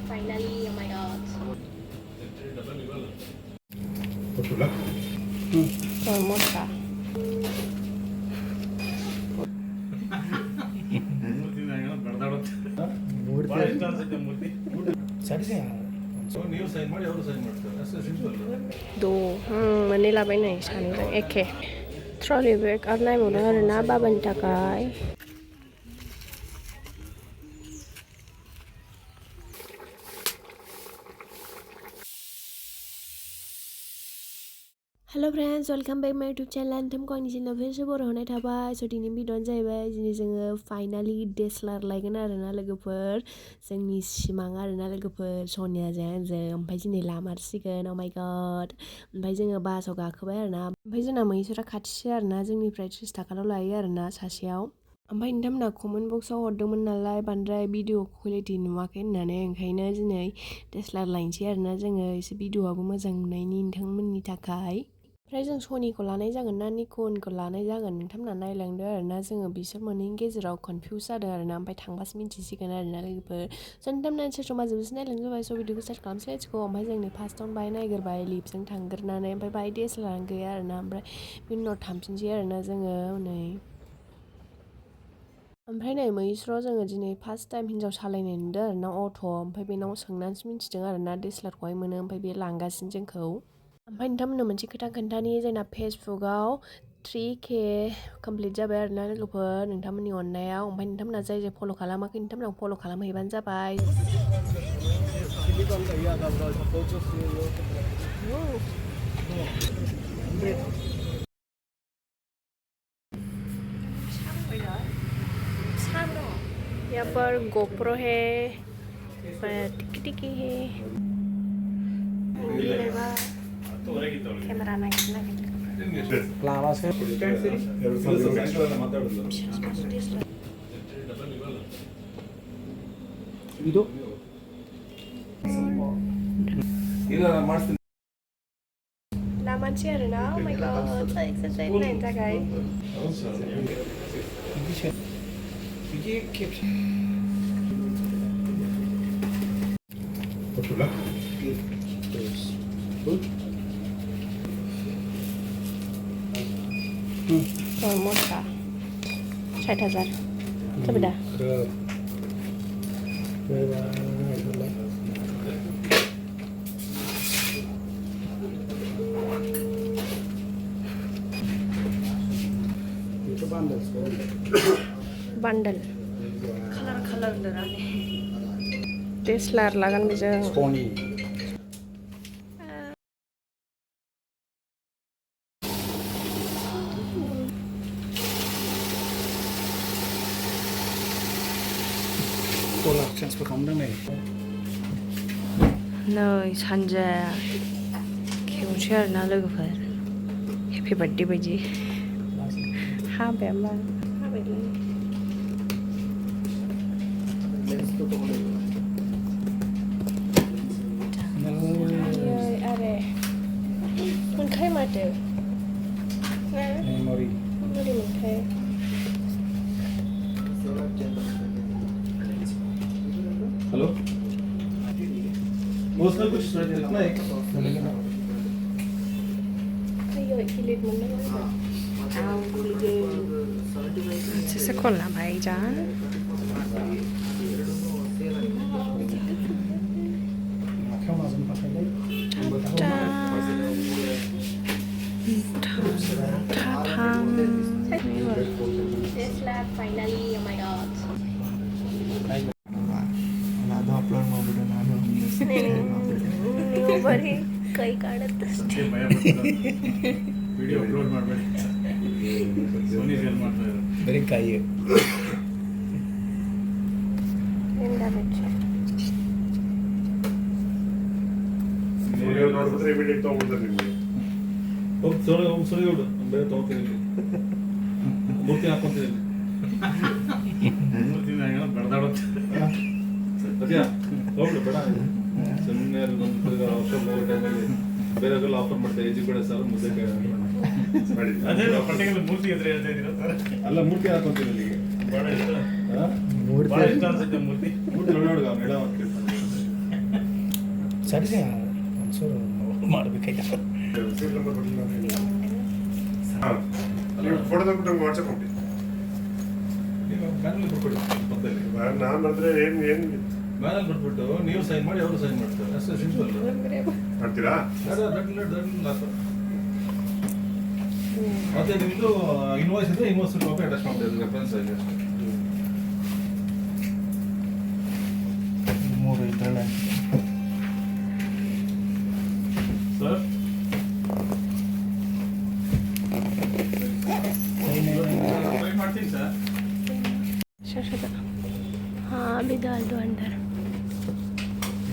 finally. Oh my god. Hermosa. दो मोननै लाबाय नै सानैजों एखे ट्रलि बेग आरो नायबावदों आरो ना बाबानि थाखाय hello friends welcome back my YouTube channel नोंथांखौ आंनि चेनेलाव फिन बर' होनाय थाबाय स' दिनैनि भिडिअ'आनो जाहैबाय दिनै जोङो फाइनालि DSLR लायगोन आरोना लोगोफोर जोंनि सिमां आरोना लोगोफोर सनियाजों आंजों ओमफ्राय दिनै लामारसिगोन अ माय गड ओमफ्राय जोङो बासाव गाखोबाय आरोना ओमफ्राय जोंना मैसुरा खाथिसो आरोना जोंनिफ्राय 30 थाखाल' लायो आरोना सासेयाव ओमफ्राय नोंथांमोना कमेन्ट बक्सआव हरदोंमोन नालाय बांद्राय भिडिअ क्वालिटि नुवाखै होननानै ओंखायनो दिनै DSLR लायनोसै आरोना जोङो एसे भिडिअआबो मोजां नुनायनि नोंथांमोननि थाखाय ओमफ्राय जों सनिखौ लानाय जागोन ना निकनखौ लानाय जागोन नोंथांमोना नायलांदो आरोना जोङो बिसोर मोननैनि गेजेराव कनफिउस जादों आरोना ओमफ्राय थांबासो मिन्थिसिगोन आरोना लोगोफोर स' नोंथांमोना सोर मा जोबोसो नायलांनो जाबाय स' भिडिअखौ स्टार्ट खालामसै लेट्स गो ओमफ्राय जों नै फार्स्टआवनो बाहाय नायग्रोबाय लिफ्टजों थांग्रोनानै ओमफ्राय बाहाय DSLR गैया आरोना ओमफ्राय बिनि उनाव थांफिनसै आरोना जोङो नै ओमफ्राय नै मैसुराव जोङो दिनै फार्स्ट टाइम हिन्जाव सालायनाय नुदों आरोना अट' ओमफ्राय बेनाव सोंनानैसो मिन्थिदों आरोना DSLRखौहाय मोनो ओमफ्राय बे लांगासिनो जोंखौ ओमफ्राय नोंथांमोननो मोनसे खोथा खोन्थानि जोंना फेसबुकआव 3K कमप्लिट जाबाय आरोना लोगोफोर नोंथांमोननि अननायाव ओमफ्राय नोंथांमोना जाय जाय फल' खालामाखै नोंथांमोना फल' खालामहैबानो जाबाय यहाँ पर गोप्रो है टिकी टिकी है कैमरा लामानसै आरोना oh my god so excited नायनो थाखाय Hermosa 60,000 coba dah bundle color lerane DSLR lagan bisa Sony transfer खालामदों नै सानजा खेवसै आरोना लोगोफोर हेपि बार्थडे बायदि हाबाया मा हाबायलै आरे मोनखाय माथो मेम'रि मोनखाय हेलो उसमें कुछ इतना है से खोलना भाई जान DSLR finally oh my god upload ಮಾಡ್ಬಿಡು ನಾನು ನೀವು ಬರೀ ಕೈ ಕಾಣುತ್ತಷ್ಟೇ ವಿಡಿಯೋ ಅಪ್ಲೋಡ್ ಮಾಡಬೇಡಿ ಸೋನಿ ಸೇಲ್ ಮಾಡ್ತಾ ಇದ್ದಾರೆ ಬರೀ ಕೈ ಎಂದ ಬೆಚ್ಚ ವಿಡಿಯೋ ನೋಡಿದ್ರೆ ಇಮಿಡಿಯೇಟ್ ತಗೊಂಡ್ಬಿಡ್ತಾರೆ ನಿಮಗೆ ಸೋನಿ ಹೋಡು ಬೇರೆ ತಗೊಂತೀನಿ ಮೂರ್ತಿ ಹಾಕೊಂತೀನಿ ಮೂರ್ತಿ ಬೆಳೆದಾಡುತ್ತೆ ಅದ್ಯಾ ಹೋಗ್ಬಿಡು ಬೇಡ ಸುಮ್ಮನೆ ಬೇರೆಲ್ಲ ಆಫರ್ ಮಾಡ್ತಾರೆ ಎಜಿ ಕೂಡ ಸರ್ ಮುದ್ದೆ ಮಾಡಿ ಅದೇ ಪರ್ಟಿಕ್ಯುಲರ್ ಮೂರ್ತಿ ಎದುರು ಹೇಳ್ತಾ ಇದ್ದೀರಾ ಸರ್ ಅಲ್ಲ ಮೂರ್ತಿ ಹಾಕೊಂತೀನಿ ಅಲ್ಲಿಗೆ ಭಾಳ ಇಷ್ಟ ಅನ್ಸುತ್ತೆ ಮೂರ್ತಿ ನೋಡಿ ಅವ್ನು ಹೇಳೋ ಅಂತ ಕೇಳ್ತಾನೆ साडीचे सर ಮಾಡಬೇಕಾಯ್ತು ಸೇಲ್ ನಂಬರ್ ಕೊಟ್ಟಿಲ್ಲ ಹಾಂ ನೀವು ಫೋಟೋ ತಗೊಂಡು ವಾಟ್ಸಪ್ ಮಾಡಿ ನೀವು ಬ್ಯಾನಲ್ ಬಿಟ್ಬಿಡಿ ಪಕ್ಕದಲ್ಲಿ ನಾನು ಅಂದರೆ ಏನು ಬ್ಯಾನಲ್ ಬಿಟ್ಬಿಟ್ಟು ನೀವು ಸೈನ್ ಮಾಡಿ ಅವರು ಸೈನ್ ಮಾಡ್ತಾರೆ ಅಷ್ಟೇ ಸಿಂಪಲ್ ಮಾಡ್ತೀರಾ ಮತ್ತೆ ನಿಮ್ಮದು ಇನ್ವಾಯ್ಸ್ ಇದ್ರೆ ಇನ್ವಾಯ್ಸ್ ಕಾಪಿ ಅಟ್ಯಾಚ್ ಮಾಡ್ತೀವಿ ರೆಫರೆನ್ಸ್ ಆಗಿ ಅಷ್ಟೇ ಮೂರು ಇದರಲ್ಲ ಸರ್ ವೇಟ್ ಮಾಡ್ತೀನಿ ಸರ್ शाश्वत हाँ अभी डाल दो अंदर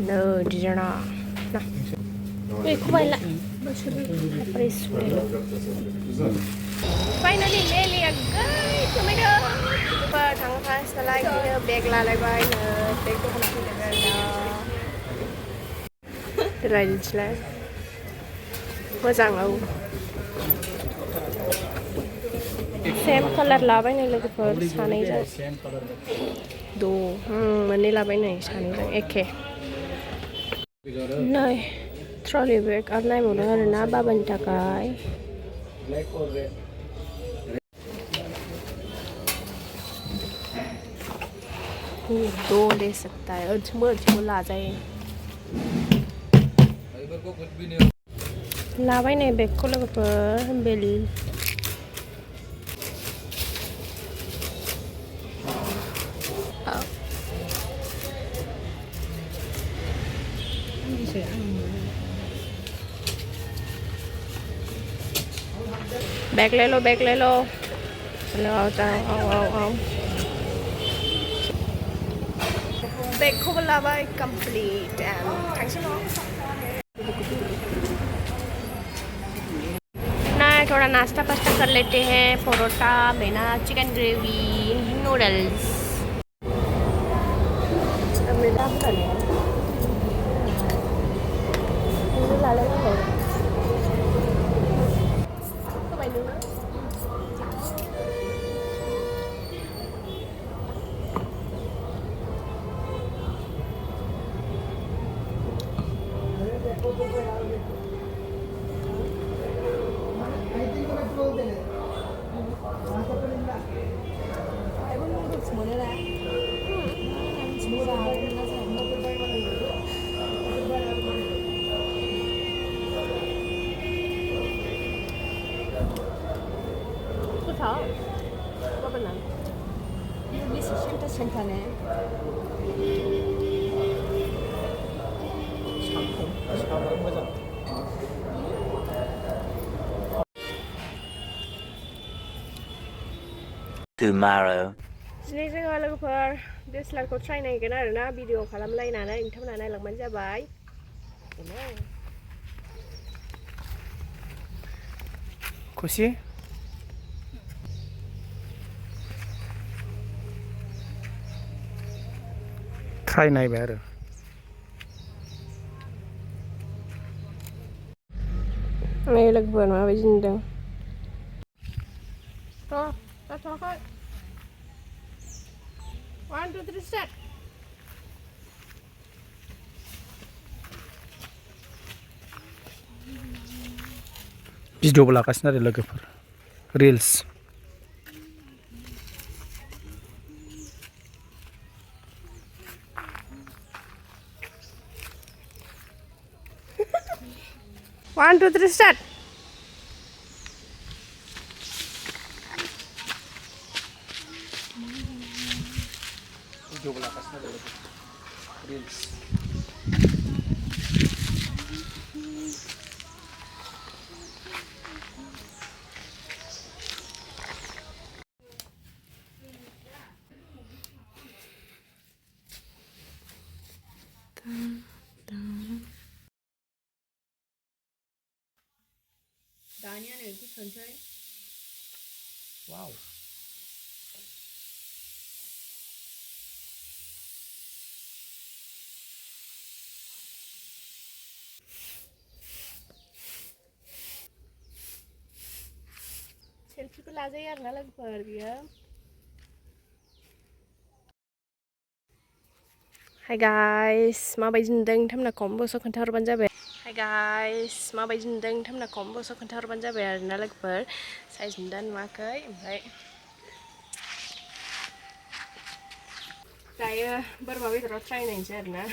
नो डिजना ना एक वाला प्रेस फाइनली ले लिया गाइस oh my god पर thằng Phan Salai kia bag la lại bay nè bag của mình kia là rồi đi मोजां औ सेम कलर लाबायनो लोगोफोर सानैजों मोननै लाबायनो सानैजों एखे नै ट्रलि बेग आरो नायबावदों आरोना बाबानि थाखाय दो ले सकता है ओरैथिंबो लाजायो लाबायनाय बेगखौ लोगोफोर बेल बैग ले लो चलो आओ बैग को लाबाय complete and thanks a lot थोड़ा नाश्ता पास्ता कर लेते हैं परोटा बेना चिकन ग्रेवी नूडल्स 괜찮네. Tomorrow. दिनै जोङो लोगोफोर DSLRखौ ट्राइ नायगोन आरोना भिडिअ खालामलायनानै नोंथांमोना नायलांबानो जाबाय खुसी ट्राइ नायबाय आरो नै लोगोफोर माबायदि नुदों जाथ'वाखै 1 2 3 start भिडिअबो लागासिनो आरो लोगोफोर reels One, two, three, start. भिडिअबो लागासिनो आरो लोगोफोर रिल्स दानिया नै गुसुनोसै वाव सेल्फिखौ लाजायो आरोना लोगोफोर बियो Hi guys, माबायदि नुदों नोंथांमोना कमेन्ट बक्सआव खोन्थाहरबानो जाबाय। Hi guys, माबायदि नुदों नोंथांमोना कमेन्ट बक्सआव खोन्थाहरबानो जाबाय आरोना लोगोफोर। साइज नुदों नुवाखै ओमफ्राय दायो बोरमा बेदराव ट्राइ नायनोसै आरोना।